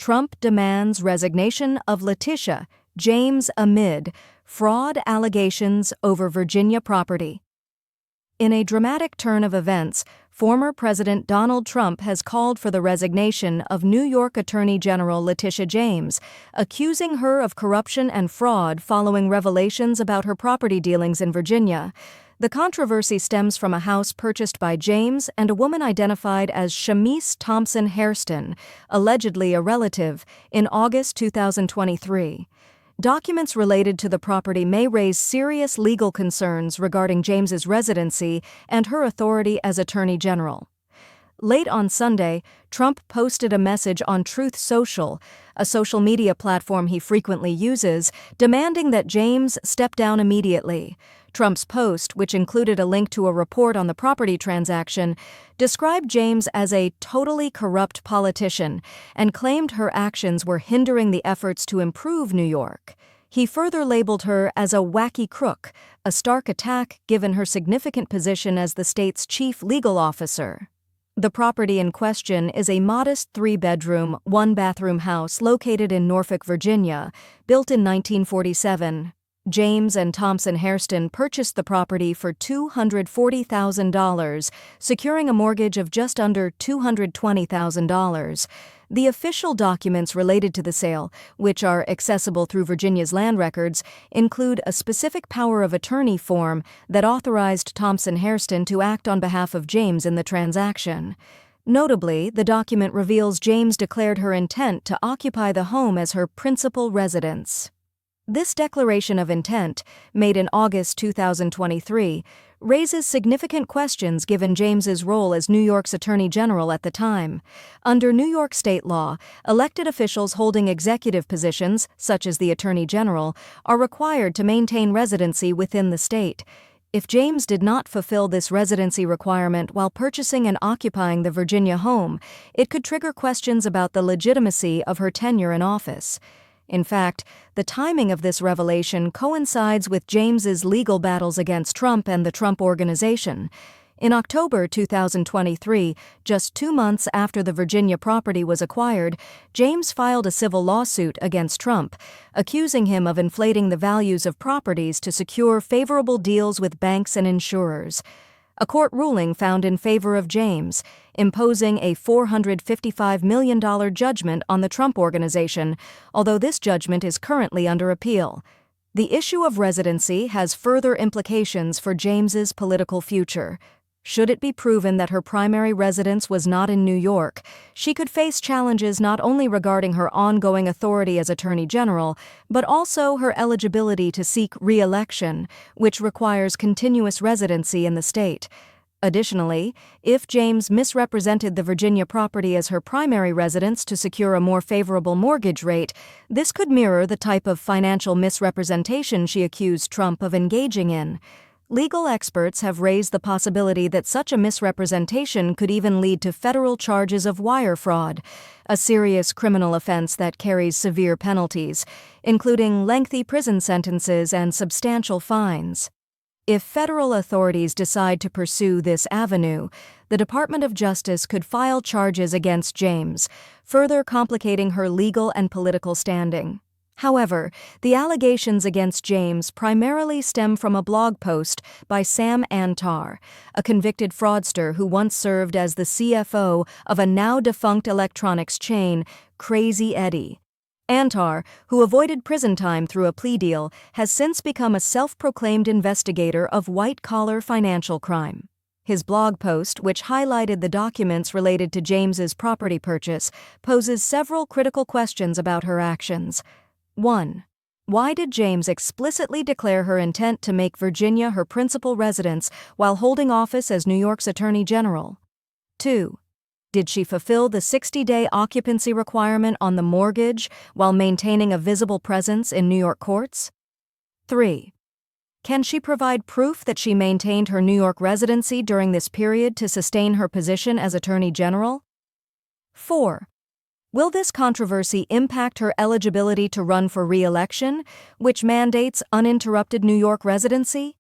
Trump demands resignation of Letitia James amid fraud allegations over Virginia property. In a dramatic turn of events, former President Donald Trump has called for the resignation of New York Attorney General Letitia James, accusing her of corruption and fraud following revelations about her property dealings in Virginia. The controversy stems from a house purchased by James and a woman identified as Shamice Thompson-Hairston, allegedly a relative, in August 2023. Documents related to the property may raise serious legal concerns regarding James's residency and her authority as Attorney General. Late on Sunday, Trump posted a message on Truth Social, a social media platform he frequently uses, demanding that James step down immediately. Trump's post, which included a link to a report on the property transaction, described James as a totally corrupt politician and claimed her actions were hindering the efforts to improve New York. He further labeled her as a wacky crook, a stark attack given her significant position as the state's chief legal officer. The property in question is a modest 3-bedroom, 1-bathroom house located in Norfolk, Virginia, built in 1947. James and Thompson-Hairston purchased the property for $240,000, securing a mortgage of just under $220,000. The official documents related to the sale, which are accessible through Virginia's land records, include a specific power of attorney form that authorized Thompson-Hairston to act on behalf of James in the transaction. Notably, the document reveals James declared her intent to occupy the home as her principal residence. This declaration of intent, made in August 2023, raises significant questions given James's role as New York's Attorney General at the time. Under New York state law, elected officials holding executive positions, such as the Attorney General, are required to maintain residency within the state. If James did not fulfill this residency requirement while purchasing and occupying the Virginia home, it could trigger questions about the legitimacy of her tenure in office. In fact, the timing of this revelation coincides with James's legal battles against Trump and the Trump Organization. In October 2023, just 2 months after the Virginia property was acquired, James filed a civil lawsuit against Trump, accusing him of inflating the values of properties to secure favorable deals with banks and insurers. A court ruling found in favor of James, imposing a $455 million judgment on the Trump Organization, although this judgment is currently under appeal. The issue of residency has further implications for James's political future. Should it be proven that her primary residence was not in New York, she could face challenges not only regarding her ongoing authority as Attorney General, but also her eligibility to seek re-election, which requires continuous residency in the state. Additionally, if James misrepresented the Virginia property as her primary residence to secure a more favorable mortgage rate, this could mirror the type of financial misrepresentation she accused Trump of engaging in. Legal experts have raised the possibility that such a misrepresentation could even lead to federal charges of wire fraud, a serious criminal offense that carries severe penalties, including lengthy prison sentences and substantial fines. If federal authorities decide to pursue this avenue, the Department of Justice could file charges against James, further complicating her legal and political standing. However, the allegations against James primarily stem from a blog post by Sam Antar, a convicted fraudster who once served as the CFO of a now-defunct electronics chain, Crazy Eddie. Antar, who avoided prison time through a plea deal, has since become a self-proclaimed investigator of white-collar financial crime. His blog post, which highlighted the documents related to James's property purchase, poses several critical questions about her actions. 1. Why did James explicitly declare her intent to make Virginia her principal residence while holding office as New York's Attorney General? 2. Did she fulfill the 60-day occupancy requirement on the mortgage while maintaining a visible presence in New York courts? 3. Can she provide proof that she maintained her New York residency during this period to sustain her position as Attorney General? 4. Will this controversy impact her eligibility to run for re-election, which mandates uninterrupted New York residency?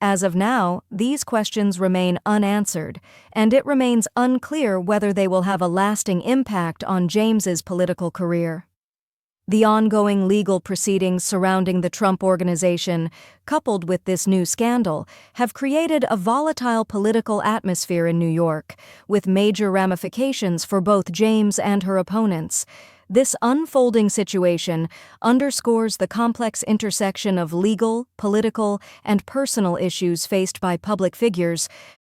As of now, these questions remain unanswered, and it remains unclear whether they will have a lasting impact on James's political career. The ongoing legal proceedings surrounding the Trump Organization, coupled with this new scandal, have created a volatile political atmosphere in New York, with major ramifications for both James and her opponents. This unfolding situation underscores the complex intersection of legal, political, and personal issues faced by public figures,